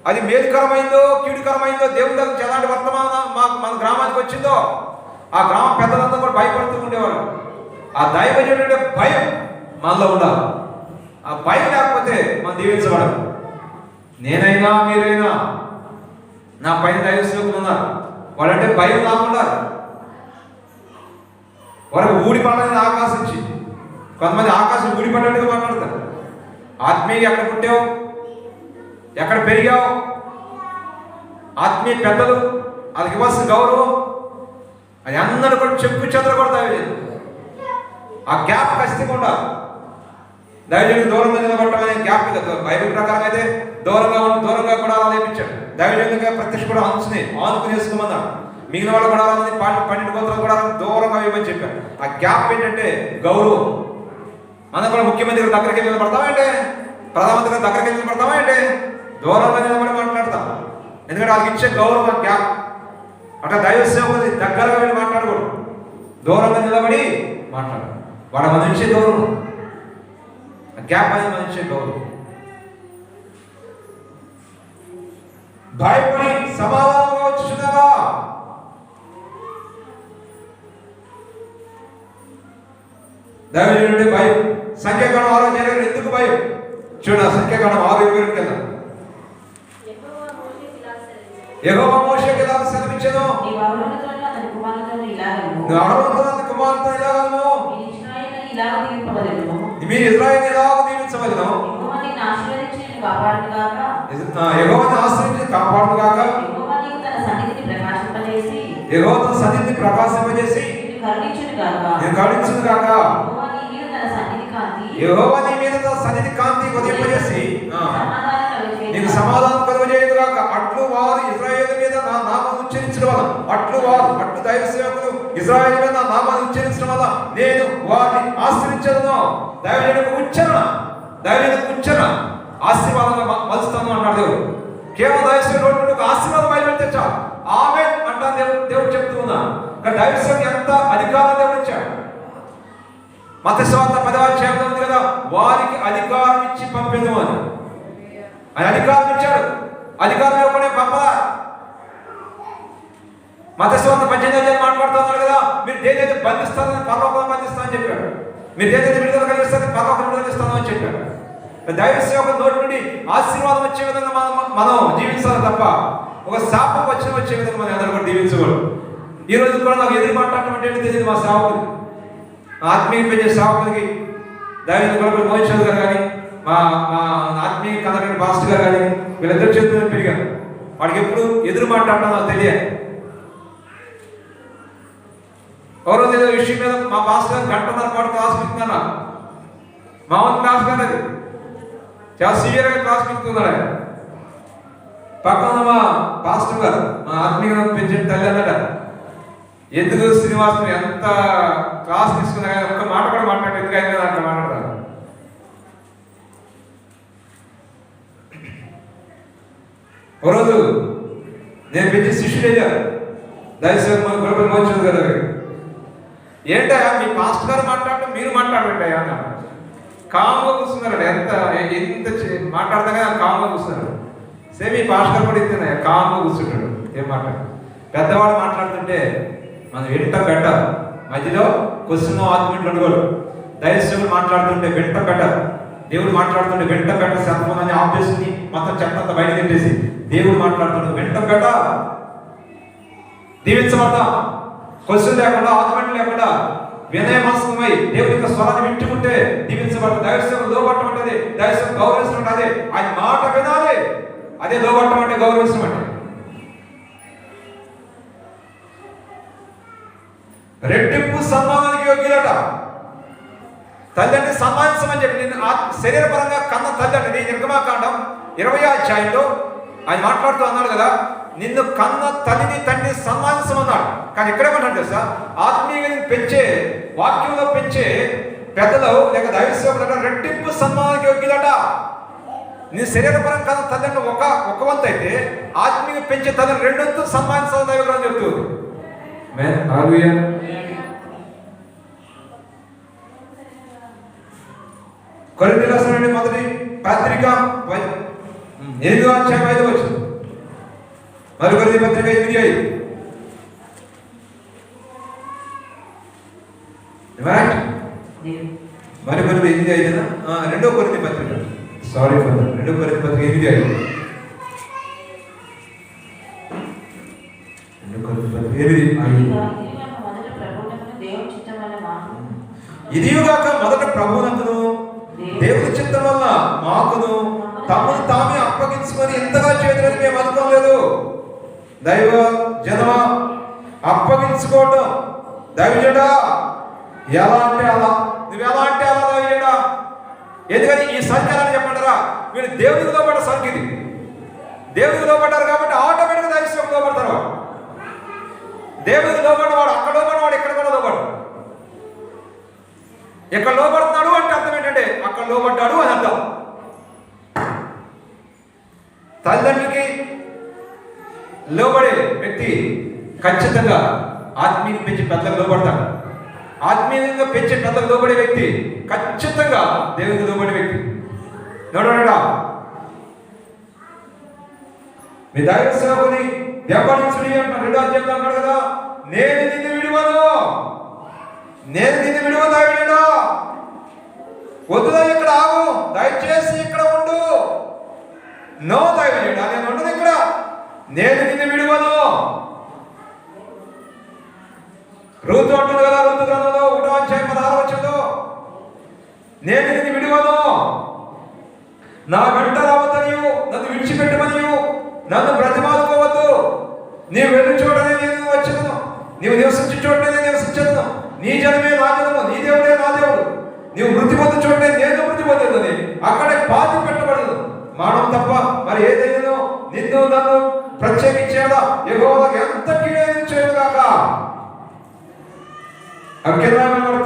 అది మేలుకరమైందో కీడుకరమైందో, దేవుని దగ్గర నుంచి ఎలాంటి వర్తమానం మన గ్రామానికి వచ్చిందో ఆ గ్రామ పెద్దలంతా కూడా భయపడుతూ ఉండేవారు. ఆ దైవజనుడి భయం మనలో ఉండాలి. ఆ భయం లేకపోతే మనం దీవించబడం. నేనైనా మీరైనా నా పైన దైవ సేవకులు ఉన్నారు, వాళ్ళంటే భయం లేకుండా వారికి ఊడిపడాలని ఆకాశించి కొంతమంది ఆకాశం ఊడిపడ్డట్టుగా మాట్లాడతారు. ఆత్మీయ ఎక్కడ పుట్టావు, ఎక్కడ పెరిగావు, ఆత్మీయ పెద్దలు వాళ్ళకి ఇవ్వాల్సిన గౌరవం అది అందరూ కూడా చెప్పు చెదరకూడదు. ఆ గ్యాప్ ఖచ్చితంగా ఉండాలి. దైవజనుడు దూరంగా నిలబడటమే గ్యాప్ కదా. బైబిల్ ప్రకారం అయితే దూరంగా గుడారాలు వేయించాడు. దైవజనుడిగా ప్రత్యక్ష కూడా ఆనుకుని వేసుకోమన్నాడు. మిగిలిన వాళ్ళ గుడారాలని 12 గోత్రాల గుడారాలను దూరంగా వేయమని చెప్పాడు. ఆ గ్యాప్ ఏంటంటే గౌరవం. మనం కూడా ముఖ్యమంత్రి దగ్గరికి వెళ్ళి నిలబడతామంటే, ప్రధానమంత్రి దగ్గరికి వెళ్ళి నిలబడతామంటే దూరంగా నిలబడి మాట్లాడతాం. ఎందుకంటే వాళ్ళకి ఇచ్చే గౌరవం గ్యాప్. అట్లా దైవ సేవకులు దగ్గరగా వెళ్ళి మాట్లాడకూడదు, దూరంగా నిలబడి మాట్లాడాలి. వాడు మన ఇచ్చే గౌరవం, గ్యాప్ అనేది మన ఇచ్చే గౌరవం. భయపడి సమాధానంగా వచ్చుచున్నావా? దైవజనుడి భయం. సంఖ్యాకాండం 6 ఎందుకు భయం? చూడ సంఖ్యాకాండం 6:20 కదా. యెహోవా మోషేకి ఇలా సెలవిచ్చెను, నీవు అహరోనుతోను అతని కుమారులతోను ఇలాగను, మీరు ఇశ్రాయేలును ఇలాగ దీవించవలెను. యెహోవాను ఆశ్రయించి కాపాడును గాక. యెహోవా నీకు తన సన్నిధిని ప్రకాశింపజేసి, యెహోవా తన సన్నిధిని ప్రకాశింపజేసి నిన్ను కరుణించును గాక. నేను కరుణించును గాక. యెహోవా నీ మీద తన సన్నిధి కాంతి, యెహోవా నీ మీద తన సన్నిధి కాంతి ఉదయింపజేసి సమాధానం కలుగజేయును. నీకు సమాధానం కలుగజేయును గాక. అట్లు వారు ఇశ్రాయేలు మీద నా నామమును ఉచ్చరించడం వల్ల, అట్లు దైవ సేవకులు ఇశ్రాయేలు మీద నా నామాన్ని ఉచ్చరించడం వల్ల నేను వారిని ఆశ్రయించను. దైవజనుడికి ఉచ్చరణ ఆశీర్వాదంగా మలుస్తాను అన్నాడు దేవుడు. కేవలం దైవసేవకుడు ఆశీర్వాదం బయలుపెడితే చాలు. ఆమేన్ అంటాను దేవుడు చెప్తూ ఉన్నాను. దైవసేవకు ఎంత అధికారం దేవుడు ఇచ్చాడు. మత్తయి సువార్త 10వ అధ్యాయంలో ఉంది కదా, వారికి అధికారం ఇచ్చి పంపెను అని. ఆయన అధికారం ఇచ్చాడు. అధికారం ఇవ్వకుండా పంపలా. మత్తయి సువార్త 18వ అధ్యాయం మాట్లాడుతున్నాడు కదా, మీరు దేనైతే బంధిస్తారని పరలోకంలో బంధిస్తానని చెప్పాడు. మీరు దేనైతే విడుదల కలిగిస్తారని పరలోకంలో విడుదల అని చెప్పాడు. దైవ సేవకు నోటి నుండి ఆశీర్వాదం వచ్చే విధంగా మనం జీవించాలి తప్ప ఒక శాపం వచ్చే విధంగా మనం అందరూ కూడా జీవించకూడదు. ఈ రోజు కూడా నాకు ఎదురు మాట్లాడటం అంటే తెలియదు. మా సేవకులు, ఆత్మీయ పెంచే సేవకులకి దైవ గొడవలు మోహించారు గారు కానీ, మా ఆత్మీయ కథ పాస్టర్ గారు కానీ, వీళ్ళిద్దరు చేతుల్లో పెరిగారు. వాడికి ఎప్పుడు ఎదురు మాట్లాడటం నాకు తెలియదు. ఎవరో ఏదో విషయం మీద మా పాస్టర్ గారు 1.5 గంటల పాటు క్లాస్ పెడుతున్నా. మామూలు క్లాస్ కాదు, అది చాలా సివియర్గా క్లాస్ పెడుతున్నాడు ఆయన. పక్కన మా పాస్టర్ గారు, మా ఆత్మీయ పెంచిన తల్లి అన్నట, ఎందుకు శ్రీనివాసం ఎంత క్లాస్ తీసుకున్నా కానీ ఒక్క మాట కూడా మాట్లాడు, ఎందుకు ఆయన అట్లా మాట్లాడతారు. ఒకరోజు నేను పెంచి శిష్యుడు అయ్యారు. దయచేసి మన గొడవలు మోచదు కదా, ఏంటా మీ పాస్టర్ గారు మాట్లాడటం మీరు మాట్లాడబెట్టాయా అన్న. కామ్గా కూర్చున్నారు. ఎంత మాట్లాడతా కానీ కామ్గా కూర్చున్నారు. సేమ్ ఈ పాస్టర్ గారు కూడా ఇస్తున్నాయి, కామ్గా కూర్చుంటాడు, ఏం మాట్లాడు. పెద్దవాడు మాట్లాడుతుంటే మనం వెంట పెట్టాలి, మధ్యలో క్వశ్చన్ ఆర్గ్యుమెంట్లు ఉండకూడదు. దైవసేవకులు మాట్లాడుతుంటే వెంట పెట్టాలి. దేవుడు మాట్లాడుతుంటే వెంట పెట్ట, సెల్ ఫోన్ అని ఆఫ్ చేసుకుని మొత్తం చెత్తంతా బయట తిట్టేసి దేవుడు మాట్లాడుతుంటే వెంట పెట్ట దీవించబడతా. క్వశ్చన్ లేకుండా, ఆర్గ్యుమెంట్ లేకుండా వినయమనస్కమై దేవుడి యొక్క స్వరాన్ని వింటుకుంటే దీవించబడతా. దైవసేవకులు లోబట్టం అంటే దైవసేవకులు గౌరవించడం అంటే అదే. ఆయన మాట వినాలి, అదే లోబట్టం అంటే గౌరవించడం అంటే. రెట్టింపు సన్మానానికి యోగ్యులట. తల్లిదండ్రుని సన్మానించమని చెప్పి నిన్ను శరీరపరంగా కన్న తల్లిదండ్రుని నిర్గమాకాండం 20వ అధ్యాయంలో ఆయన మాట్లాడుతూ అన్నాడు కదా, నిన్ను కన్న తల్లిని తండ్రిని సన్మానించమన్నాడు. కానీ ఇక్కడేమన్నాడు తెలుసా, ఆత్మీయంగా పెంచే, వాక్యంలో పెంచే పెద్దలు లేక దైవసేవకులట రెట్టింపు సన్మానానికి యోగ్యులట. నీ శరీరపరంగా కన్న తల్లిదండ్రులు ఒక వంతు అయితే, ఆత్మీయంగా పెంచే తల్లిని 2 వంతులు సన్మానించాలని దైవగ్రంథం చెప్తుంది. కొరింథీయులకు రాసిన మొదటి పత్రిక 8వ అధ్యాయం 5వ వచనం. మరి కొరింథీ పత్రిక 8:5. మరి కొరింథీ 8:5 రెండో కొరింథీ పత్రిక, సారీ ఫర్ దట్, రెండో కొరింథీ పత్రిక 8:5. ఇదిగాక మొదట ప్రభువునకును దేవుని చిత్తం వల్ల మాకును తమను తామే అప్పగించుకొని ఎంతగా చేయడానికి మేము అనుకోలేదు. దైవ జనమ అప్పగించుకోవటం. దైవజడా ఎలా అంటే అలా, నువ్వు ఎలా అంటే అలా దైవజడా. ఎందుకని ఈ సంఖ్యలని చెప్పంటారా? వీళ్ళు దేవునికి లోపడ్డ సంఖ్య ఇది. దేవునికి లోపడ్డారు కాబట్టి ఆటోమేటిక్గా దైవసేవకు లోపడతారు. దేవునికి లోపడ్డవాడు అక్కడ లోపడ్డవాడు ఇక్కడ కూడా లోపడ్డాడు. ఎక్కడ లోపడుతున్నాడు అంటే అర్థం ఏంటంటే అక్కడ లోపడ్డాడు అని అర్థం. తల్లిదండ్రులకి లోబడే వ్యక్తి ఖచ్చితంగా ఆత్మీయంగా పెంచి పెద్దలకు లోబడతాడు. ఆత్మీయంగా పెంచి పెద్దలకు లోబడే వ్యక్తి ఖచ్చితంగా దేవునికి లోబడే వ్యక్తి. నోడా మీ దైవ సేవకుని వెంబడించుడి అంటున్నాడు. 2వ అధ్యాయంలో అన్నాడు కదా, నేను నిన్ను విడువను, నేను నిన్ను విడువను. దైవజనుడా వద్దుదా, ఇక్కడ ఆగు, దయచేసి ఇక్కడ ఉండు. నో దైవజనుడా, నేను ఉండను ఇక్కడ, నేను నిన్ను విడువను. రూతు అంటుంది కదా, రూతు గ్రంథంలో 1వ అధ్యాయం 16వ వచనంలో, నేను నిన్ను విడువను, నా వెంట రావద్దనియు, నన్ను విడిచిపెట్టమనియు నన్ను బ్రతిమాలుకోవద్దు. నీవు వెళ్ళు చూడనే నేను వచ్చేదను, నీవు నివసించు చూడనే నేను నివసించను. నీ జనమే నా జనము, నీ దేవుడే నా దేవుడు. నీవు మృతి పొందు చూడనే నేను మృతి పొందుతుంది, అక్కడే పాతి పెట్టబడదు. మానవం తప్ప మరి ఏదైనా నిన్ను నన్ను ప్రత్యేకించేదా యెహోవాకు ఎంత కీడైన చేయగాక.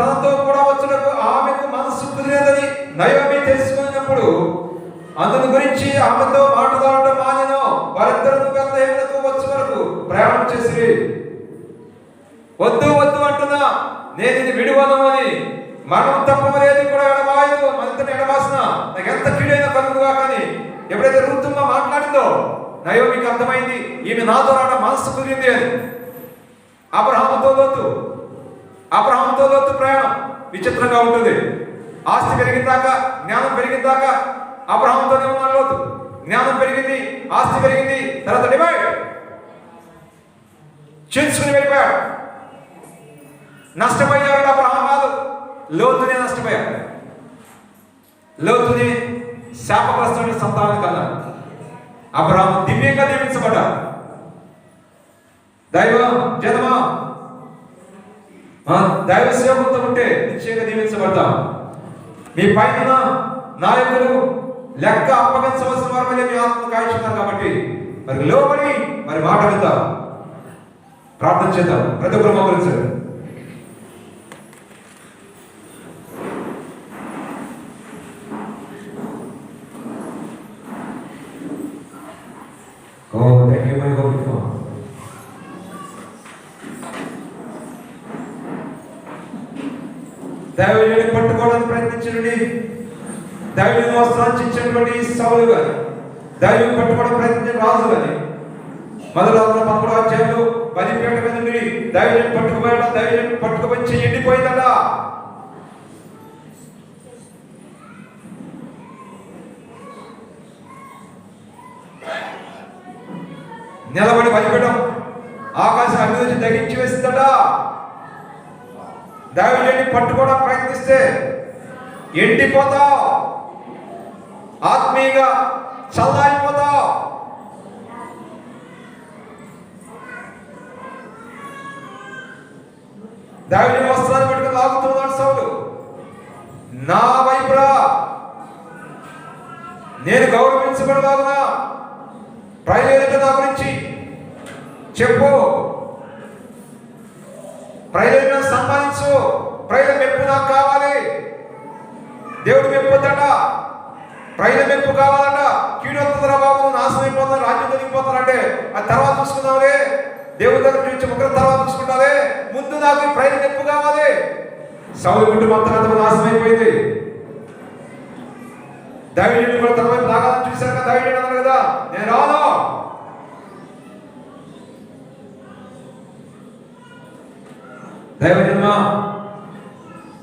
తనతో కూడా వచ్చుటకు ఆమెకు మనస్సు కుదిరేదని నయోమి తెలుసుకున్నప్పుడు అందుని గురించి ఆమెతో మాట్లాడటం మానేను. వారిద్దరూ బెత్లెహేమునకు వచ్చే వరకు ప్రయాణం చేసి, వద్దు వద్దు అంటున్నా, నేను ఇది విడువను అని. మనం తప్ప మరేది కూడా ఎడబాయదు, మనంతని ఎడబాసిన నాకు ఎంత కీడైనా కలుగుగా. కానీ ఎప్పుడైతే రూతుమ్మ మాట్లాడిందో నయోమికి అర్థమైంది, ఈమె నాతో రావడం మనస్సు కుదిరింది అని. అబ్రహాముతో లోతు ప్రయాణం విచిత్రంగా ఉంటుంది. ఆస్తి పెరిగిన దాకా, జ్ఞానం పెరిగిన దాకా అబ్రహాముతోనే ఉన్నాడు లోతు. జ్ఞానం పెరిగింది, ఆస్తి పెరిగింది, తర్వాత డివైడ్ చీల్చుకుని వెళ్ళిపోయాడు. నష్టపోయాడు అబ్రహాం కాదు, లోతునే నష్టపోయాడు. లోతుని శాపగ్రస్తుని సంతానం కన్నా అబ్రహాం దివ్యంగా దీవించబడ్డాడు. దైవ జనమా, దైవ సేవకులతో ఉంటే నిశ్చయంగా దీవించబడతాం. మీ పైన నాయకులు లెక్క అప్పగించవలసిన వారి వల్ల మీ ఆత్మను కాయించున్నారు కాబట్టి మరి లోబడి మరి మాట విందాం, ప్రార్థన చేద్దాం. ప్రతి ఒక్కరు మోకరించండి. దైవజనుడిని పట్టుకోవడానికి ప్రయత్నించండి. దైవజనుని వస్త్రాన్ని ఇచ్చినటువంటి సౌలు గాని, దైవజనుని పట్టుకోవడానికి ప్రయత్నించిన రాజు గాని, మొదటి 11వ అధ్యాయంలో బలిపీఠం మీద నుండి దైవజనుని పట్టుకుపోయాడు. దైవజనుని పట్టుకుపోయి ఎండిపోయిందట. నిలబడి బలిపీఠం ఆకాశం అగ్ని నుంచి దగించి వేసిందట. దైవజనుని పట్టుకోవడం ప్రయత్నిస్తే ఎండిపోతావు, ఆత్మీయంగా చల్లారిపోతావు. దైవజనుని వస్త్రాన్ని పట్టుకుని లాగుతున్నాడు సౌలు. నా వైపురా, నేను గౌరవించబడలాగునా, ప్రజలు నా గురించి చెప్పు, ప్రజలను సన్మానించు, ప్రజల మెప్పు నాకు కావాలి. దేవుడు మెప్పు వద్దట, ప్రజల మెప్పు కావాలట. కీడు వస్తుందిరా బాబు, నాశనం అయిపోతున్నా, రాజ్యం తొలగిపోతున్నారంటే అది తర్వాత చూసుకుందాంలే, దేవుడి దగ్గర నుంచి ముగ్గురు తర్వాత చూసుకుంటారే, ముందు నాకు ప్రజల మెప్పు కావాలి. సౌలు కుటుంబం అంతా నాశనం అయిపోయింది. దైవజనుడు కూడా తన వైపు లాగాలని చూశాక దైవజనుడు అన్నాడు కదా, నేను రాను. దైవజన్మ,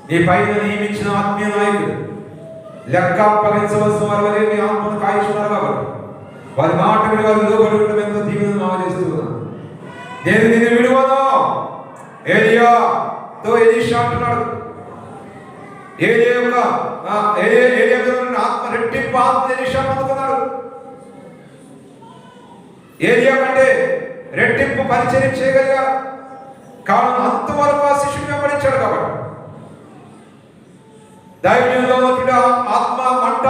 నీ పైన నియమించిన ఆత్మీయ నాయకుడు లెక్క అప్పగించవలసిన వారి వల్ల మీ ఆత్మను కాయించున్నారు కాబట్టి వారి మాట విని వారు లోబడి ఉండడం ఎంతో దీవెన మావజేస్తూ ఉన్నాను. నేను నిన్ను విడువను. ఏలియాతో ఎలీషా అంటున్నాడు, ఏలియా ఆత్మ రెట్టింపు ఆత్మ ఎలీషా పొందుకున్నాడు. ఏలియా కంటే రెట్టింపు పరిచయం చేయగలిగాడు. కారణం అంతవరకు ఆ శిష్యుని వెంబడించాడు కాబట్టి. దైవజనులో ఆత్మ మంట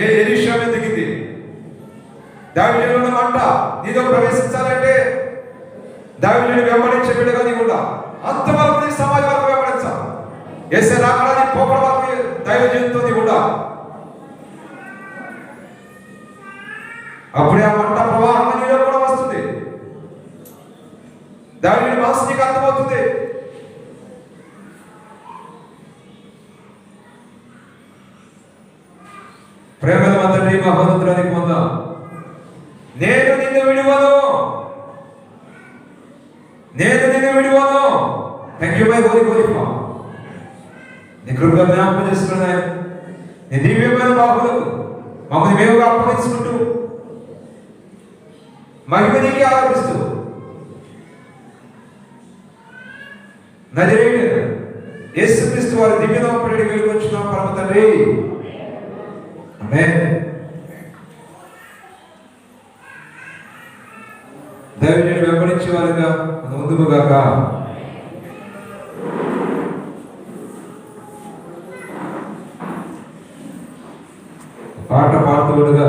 ఎలీషా మీద దిగింది. దైవజనుల మంట నీతో ప్రవేశించాలంటే దైవజనుడు వెంబడించే బిడ్డగా నీవు ఉండాలి. అంతవరకు నీ సమాజం వరకు వెంబడించాలి. ఏసే రాకడాన్ని పోకడ వరకు దైవజనుతో నీవు ఉండాలి. అప్పుడే ఆ మంట ప్రవాహం నీలో కూడా వస్తుంది. దైవజనుడి మనసు నీకు అర్థమవుతుంది. ప్రేమల తండ్రి, మహోన్నతుడానికి పొందాం. నేను నిన్ను విడువను, నేను నిన్ను విడువను. Thank you my holy holy father. నీ కృపగా జ్ఞాపకం చేసుకున్నాను. నీ దివ్యమైన బాహులకు మమ్మల్ని మేముగా అప్పగించుకుంటూ మహిమ నీకే ఆరోపిస్తూ నజరేయుడైన యేసుక్రీస్తు వారి దివ్యనామమున వేడుకొంచున్నాం పరమ తండ్రి. ఆమేన్. దైవజనుడు వెంబడించే వారుగా ముందుకు గాక. పాట పాడుతూడుగా